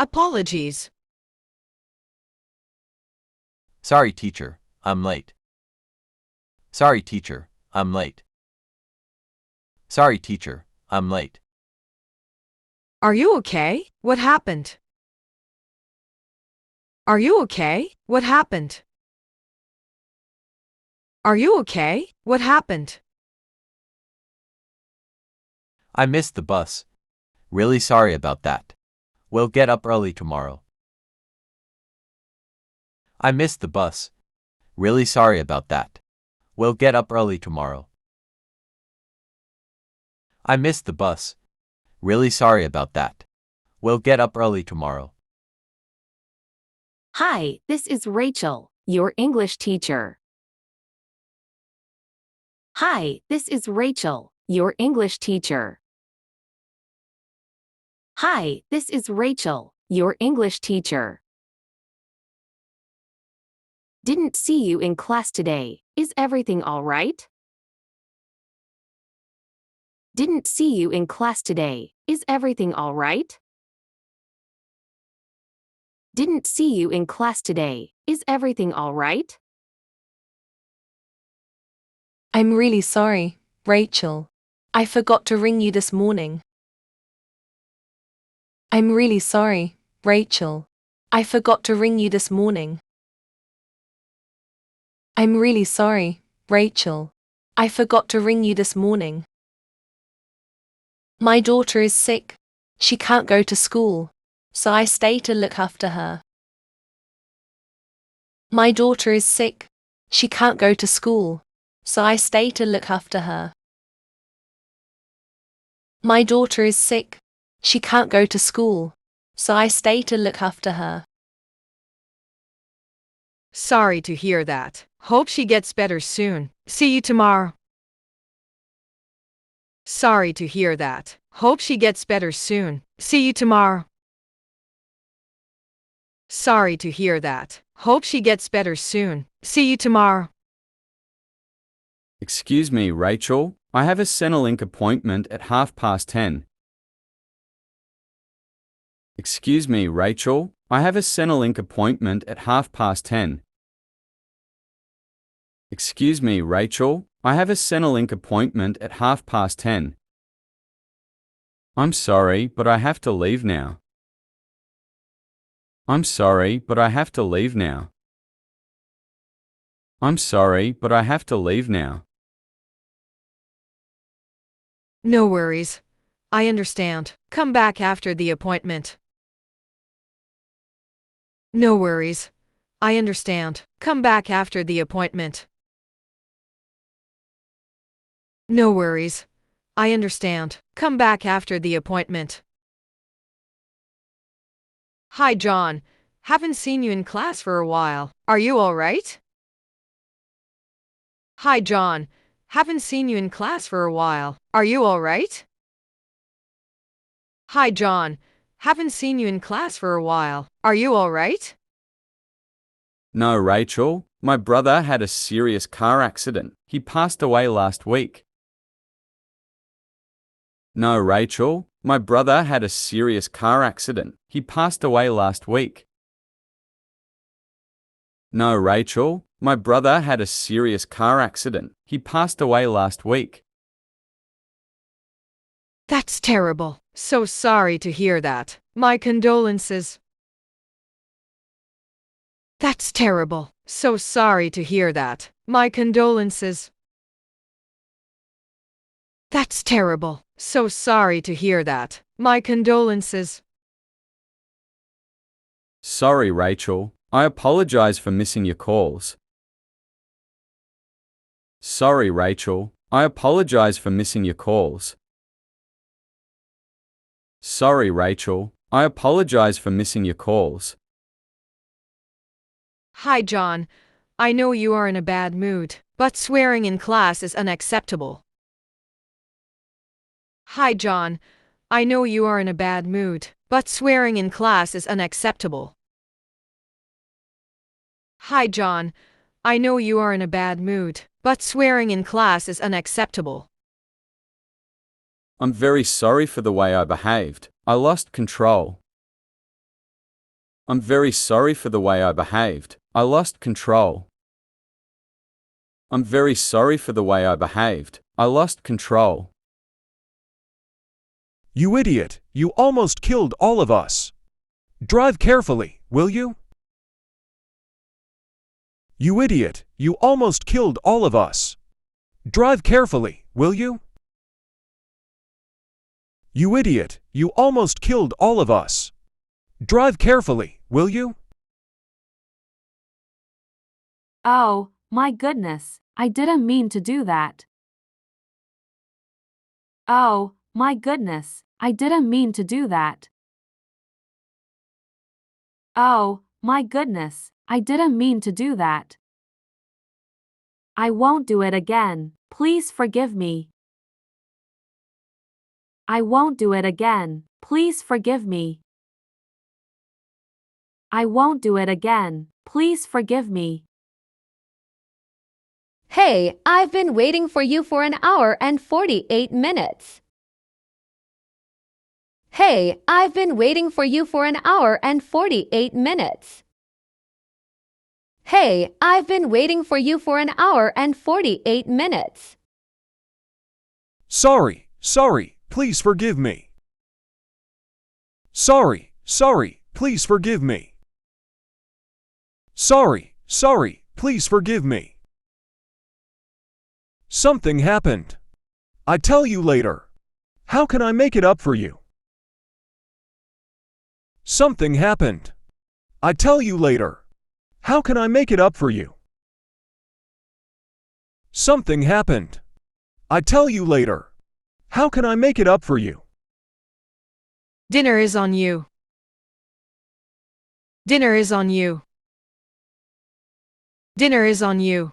Apologies. Sorry, teacher, I'm late. Sorry, teacher, I'm late. Sorry, teacher, I'm late. Are you okay? What happened? Are you okay? What happened? Are you okay? What happened? I missed the bus. Really sorry about that. We'll get up early tomorrow. I missed the bus. Really sorry about that. We'll get up early tomorrow. I missed the bus. Really sorry about that. We'll get up early tomorrow. Hi, this is Rachel, your English teacher. Hi, this is Rachel, your English teacher. Hi, this is Rachel, your English teacher. Didn't see you in class today. Is everything all right? Didn't see you in class today. Is everything all right? Didn't see you in class today. Is everything all right? I'm really sorry, Rachel. I forgot to ring you this morning. I'm really sorry, Rachel. I forgot to ring you this morning. I'm really sorry, Rachel. I forgot to ring you this morning. My daughter is sick. She can't go to school, so I stay to look after her. My daughter is sick. She can't go to school, so I stay to look after her. My daughter is sick. She can't go to school, so I stay to look after her. Sorry to hear that. Hope she gets better soon. See you tomorrow. Sorry to hear that. Hope she gets better soon. See you tomorrow. Sorry to hear that. Hope she gets better soon. See you tomorrow. Excuse me, Rachel. I have a Centrelink appointment at 10:30. Excuse me, Rachel. I have a Centrelink appointment at 10:30. Excuse me, Rachel. I have a Centrelink appointment at 10:30. I'm sorry, but I have to leave now. I'm sorry, but I have to leave now. I'm sorry, but I have to leave now. No worries. I understand. Come back after the appointment. No worries. I understand. Come back after the appointment. No worries. I understand. Come back after the appointment. Hi, John. Haven't seen you in class for a while. Are you all right? Hi, John. Haven't seen you in class for a while. Are you all right? Hi, John. Haven't seen you in class for a while. Are you all right? No, Rachel. My brother had a serious car accident. He passed away last week. No, Rachel. My brother had a serious car accident. He passed away last week. No, Rachel. My brother had a serious car accident. He passed away last week. That's terrible. So sorry to hear that. My condolences. That's terrible. So sorry to hear that. My condolences. That's terrible. So sorry to hear that. My condolences. Sorry, Rachel. I apologize for missing your calls. Sorry, Rachel. I apologize for missing your calls. Sorry, Rachel. I apologize for missing your calls. Hi, John. I know you are in a bad mood, but swearing in class is unacceptable. Hi, John. I know you are in a bad mood, but swearing in class is unacceptable. Hi, John. I know you are in a bad mood, but swearing in class is unacceptable. I'm very sorry for the way I behaved. I lost control. I'm very sorry for the way I behaved. I lost control. I'm very sorry for the way I behaved. I lost control. You idiot, you almost killed all of us. Drive carefully, will you? You idiot, you almost killed all of us. Drive carefully, will you? You idiot, you almost killed all of us. Drive carefully, will you? Oh, my goodness, I didn't mean to do that. Oh, my goodness, I didn't mean to do that. Oh, my goodness, I didn't mean to do that. I won't do it again. Please forgive me. I won't do it again. Please forgive me. I won't do it again. Please forgive me. Hey, I've been waiting for you for an hour and 48 minutes. Hey, I've been waiting for you for an hour and 48 minutes. Hey, I've been waiting for you for an hour and 48 minutes. Sorry, please forgive me. Sorry, please forgive me. Sorry, please forgive me. Something happened. I tell you later. How can I make it up for you? Something happened. I tell you later. How can I make it up for you? Something happened. I tell you later. How can I make it up for you? Dinner is on you. Dinner is on you. Dinner is on you.